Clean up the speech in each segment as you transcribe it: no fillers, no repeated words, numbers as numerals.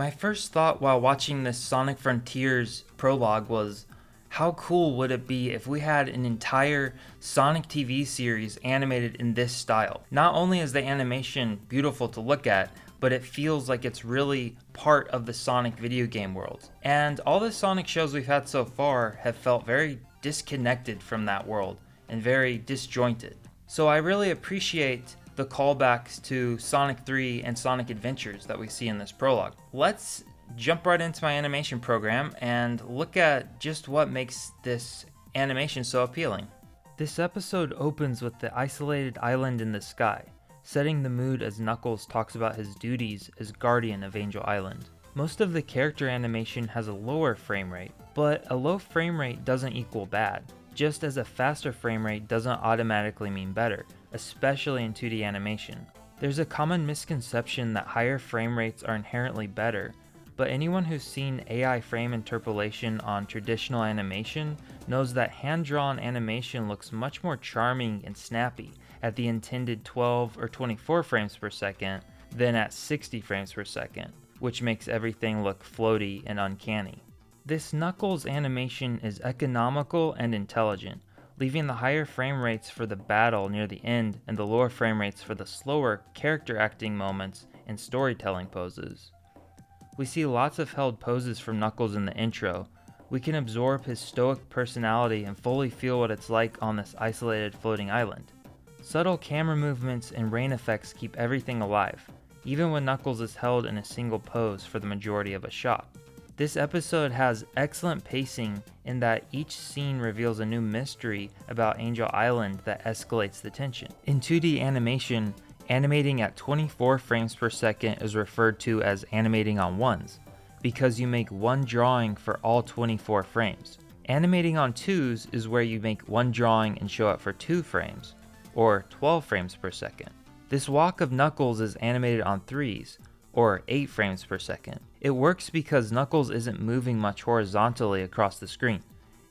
My first thought while watching this Sonic Frontiers Prologue was, how cool would it be if we had an entire Sonic TV series animated in this style? Not only is the animation beautiful to look at, but it feels like it's really part of the Sonic video game world. And all the Sonic shows we've had so far have felt very disconnected from that world and very disjointed. So I really appreciate the callbacks to Sonic 3 and Sonic Adventures that we see in this prologue. Let's jump right into my animation program and look at just what makes this animation so appealing. This episode opens with the isolated island in the sky, setting the mood as Knuckles talks about his duties as guardian of Angel Island. Most of the character animation has a lower frame rate, but a low frame rate doesn't equal bad, just as a faster frame rate doesn't automatically mean better, especially in 2D animation. There's a common misconception that higher frame rates are inherently better, but anyone who's seen AI frame interpolation on traditional animation knows that hand-drawn animation looks much more charming and snappy at the intended 12 or 24 frames per second than at 60 frames per second, which makes everything look floaty and uncanny. This Knuckles animation is economical and intelligent, leaving the higher frame rates for the battle near the end and the lower frame rates for the slower character acting moments and storytelling poses. We see lots of held poses from Knuckles in the intro. We can absorb his stoic personality and fully feel what it's like on this isolated floating island. Subtle camera movements and rain effects keep everything alive, even when Knuckles is held in a single pose for the majority of a shot. This episode has excellent pacing in that each scene reveals a new mystery about Angel Island that escalates the tension. In 2D animation, animating at 24 frames per second is referred to as animating on ones, because you make one drawing for all 24 frames. Animating on twos is where you make one drawing and show it for 2 frames, or 12 frames per second. This walk of Knuckles is animated on threes, or 8 frames per second. It works because Knuckles isn't moving much horizontally across the screen.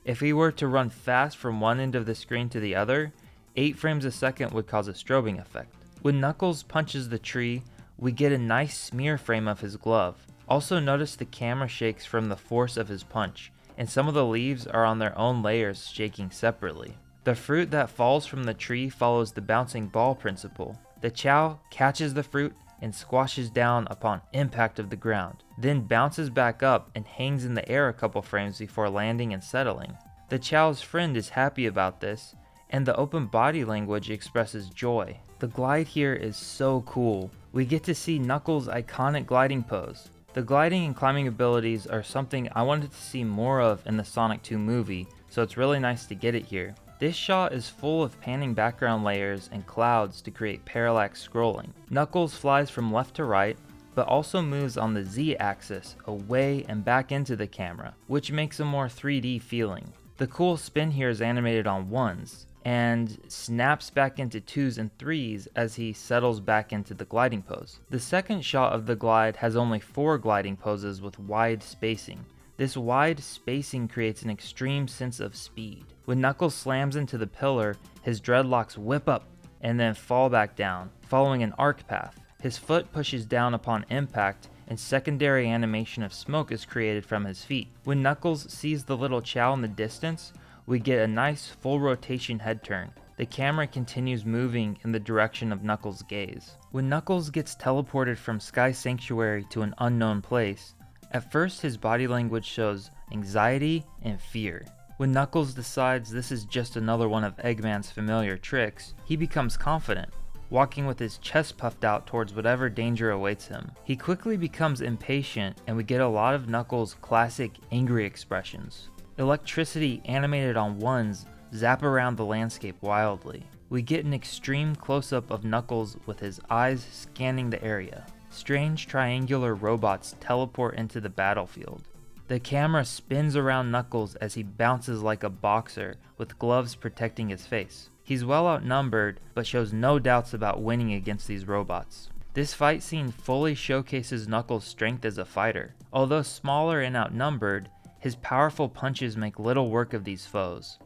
If he were to run fast from one end of the screen to the other, 8 frames a second would cause a strobing effect. When Knuckles punches the tree, we get a nice smear frame of his glove. Also notice the camera shakes from the force of his punch, and some of the leaves are on their own layers shaking separately. The fruit that falls from the tree follows the bouncing ball principle. The Chao catches the fruit and squashes down upon impact of the ground, then bounces back up and hangs in the air a couple frames before landing and settling. The Chao's friend is happy about this, and the open body language expresses joy. The glide here is so cool. We get to see Knuckles' iconic gliding pose. The gliding and climbing abilities are something I wanted to see more of in the Sonic 2 movie, so it's really nice to get it here. This shot is full of panning background layers and clouds to create parallax scrolling. Knuckles flies from left to right, but also moves on the Z-axis away and back into the camera, which makes a more 3D feeling. The cool spin here is animated on ones, and snaps back into twos and threes as he settles back into the gliding pose. The second shot of the glide has only 4 gliding poses with wide spacing. This wide spacing creates an extreme sense of speed. When Knuckles slams into the pillar, his dreadlocks whip up and then fall back down, following an arc path. His foot pushes down upon impact, and secondary animation of smoke is created from his feet. When Knuckles sees the little Chao in the distance, we get a nice full rotation head turn. The camera continues moving in the direction of Knuckles' gaze. When Knuckles gets teleported from Sky Sanctuary to an unknown place, at first his body language shows anxiety and fear. When Knuckles decides this is just another one of Eggman's familiar tricks, he becomes confident, walking with his chest puffed out towards whatever danger awaits him. He quickly becomes impatient, and we get a lot of Knuckles' classic angry expressions. Electricity animated on ones zap around the landscape wildly. We get an extreme close-up of Knuckles with his eyes scanning the area. Strange triangular robots teleport into the battlefield. The camera spins around Knuckles as he bounces like a boxer with gloves protecting his face. He's well outnumbered, but shows no doubts about winning against these robots. This fight scene fully showcases Knuckles' strength as a fighter. Although smaller and outnumbered, his powerful punches make little work of these foes.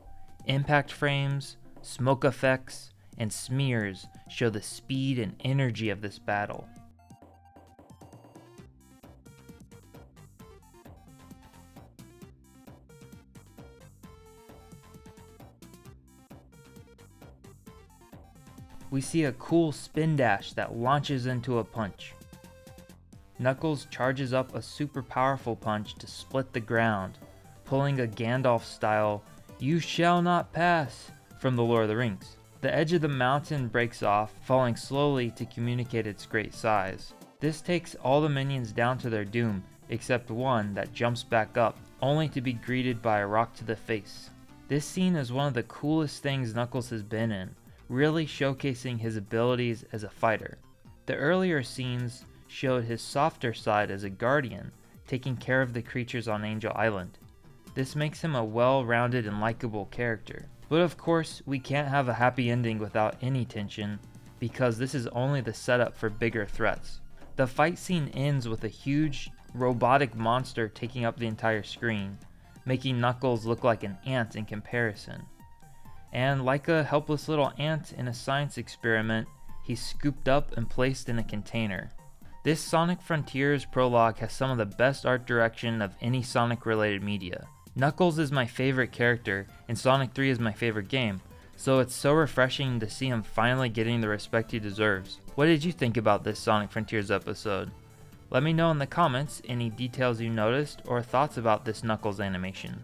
Impact frames, smoke effects, and smears show the speed and energy of this battle. We see a cool spin dash that launches into a punch. Knuckles charges up a super powerful punch to split the ground, pulling a Gandalf-style "You shall not pass" from the Lord of the Rings. The edge of the mountain breaks off, falling slowly to communicate its great size. This takes all the minions down to their doom, except one that jumps back up, only to be greeted by a rock to the face. This scene is one of the coolest things Knuckles has been in, really showcasing his abilities as a fighter. The earlier scenes showed his softer side as a guardian, taking care of the creatures on Angel Island. This makes him a well-rounded and likable character. But of course, we can't have a happy ending without any tension, because this is only the setup for bigger threats. The fight scene ends with a huge, robotic monster taking up the entire screen, making Knuckles look like an ant in comparison. And like a helpless little ant in a science experiment, he's scooped up and placed in a container. This Sonic Frontiers Prologue has some of the best art direction of any Sonic-related media. Knuckles is my favorite character, and Sonic 3 is my favorite game, so it's so refreshing to see him finally getting the respect he deserves. What did you think about this Sonic Frontiers episode? Let me know in the comments any details you noticed or thoughts about this Knuckles animation.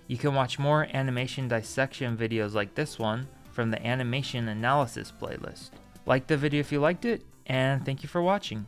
You can watch more animation dissection videos like this one from the animation analysis playlist. Like the video if you liked it, and thank you for watching.